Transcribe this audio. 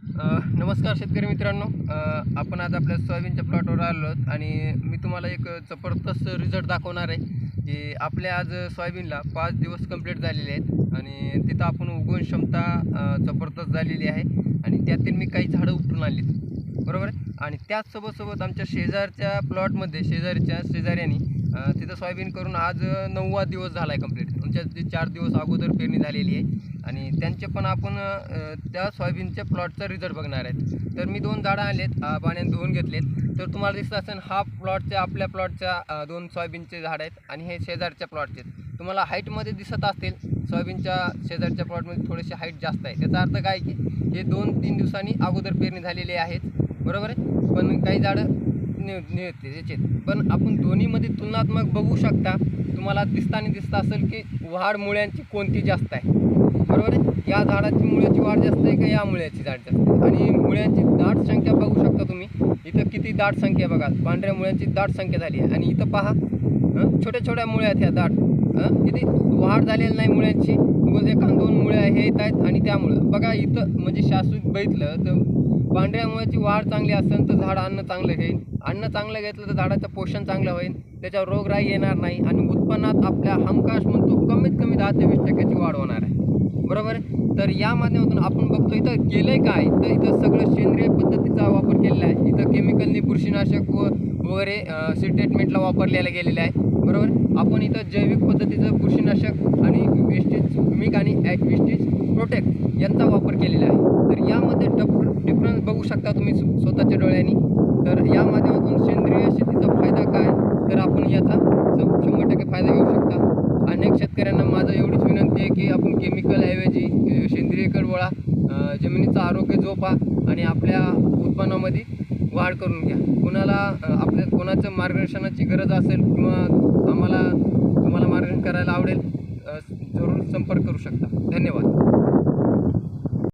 नमस्कार शेतकरी मित्रांनो, आपण आज आपल्या सोयाबीनच्या प्लॉटवर आलो आहोत आणि मी तुम्हाला एक जबरदस्त रिझल्ट दाखवणार आहे की आपल्या आज सोयाबीनला 5 दिवस कंप्लीट झालेले आहेत आणि तिथं आपण उगवण क्षमता जबरदस्त झालेली आहे आणि त्यातील मी काही झाडं उपटून आणलीत, बरोबर आहे. आणि त्याचसोबत आमच्या शेजारच्या प्लॉटमध्ये शेजाऱ्यांनी तिथं सोयाबीन करून आज 9वा दिवस झाला आहे कंप्लीट. आमच्या जे 4 दिवस अगोदर पेरणी झालेली आहे आणि त्यांचे पण आपण त्या सोयाबीनच्या प्लॉटचा रिझल्ट बघणार आहेत. तर मी 2 झाडं आणलेत, पाण्यात धुवून घेतलेत. तर तुम्हाला दिसत असेल हा प्लॉटच्या आपल्या प्लॉटच्या 2 सोयाबीनचे झाड आहेत आणि हे शेजारच्या प्लॉटचे. तुम्हाला हाईटमध्ये दिसत असतील सोयाबीनच्या शेजारच्या प्लॉटमध्ये थोडेसे हाईट जास्त आहे. त्याचा अर्थ काय की हे 2-3 दिवसांनी अगोदर पेरणी झालेली आहेत, बरोबर आहे. पण काही झाडं त्याचे पण आपण दोन्हीमध्ये तुलनात्मक बघू शकता. तुम्हाला दिसत असेल की वाढ मुळ्यांची कोणती जास्त आहे, बरोबर आहे. या झाडाची मुळ्याची वाढ जास्त आहे का या मुळ्याची झाड जास्त आहे. आणि मुळ्यांची दाट संख्या बघू शकता तुम्ही. इथं किती दाट संख्या बघा, पांढऱ्या मुळ्यांची दाट संख्या झाली आहे. आणि इथं पहा छोट्या मुळ्या आहेत ह्या दाट. किती वाढ झालेली नाही मुळ्यांची, उगाच 1-2 मुळ्या हे येत आहेत. आणि त्यामुळं बघा इथं म्हणजे शाश्वत बघितलं तर पांढऱ्या मुळ्याची वाढ चांगली असेल तर झाड अन्न चांगलं घेईल. अन्न चांगलं घेतलं तर झाडाचं पोषण चांगलं होईल, त्याच्यावर रोगराई येणार नाही आणि उत्पन्नात आपल्या हमखास म्हणतो कमीत कमी 10 ते 20% वाढ होणार आहे, बरोबर आहे. तर या माध्यमातून आपण बघतो इथं केलं आहे काय, तर इथं सगळं सेंद्रिय पद्धतीचा वापर केलेला आहे. इथं केमिकलनी बुरशीनाशक वगैरे ट्रीटमेंटला वापरलेलं गेलेलं आहे, बरोबर. आपण इथं जैविक पद्धतीचं बुरशीनाशक आणि वेस्टेज मिक आणि वेस्टेज प्रोटेक्ट यांचा वापर केलेला आहे. तर यामध्ये डिफरन्स बघू शकता तुम्ही स्वतःच्या डोळ्यांनी. तर या माध्यमातून सेंद्रिय शेतीचा फायदा काय, तर आपण याचा 100% फायदा घेऊ शकता. अनेक शेतकऱ्यांना माझं एवढीच विनंती आहे की आपण केमिकलऐवजी सेंद्रियकडे वळा, जमिनीचं आरोग्य जोपा आणि आपल्या उत्पन्नामध्ये वाढ करून घ्या. कोणाचं मार्गदर्शनाची गरज असेल किंवा तुम्हाला मार्गदर्शन करायला आवडेल, जरूर संपर्क करू शकता. धन्यवाद.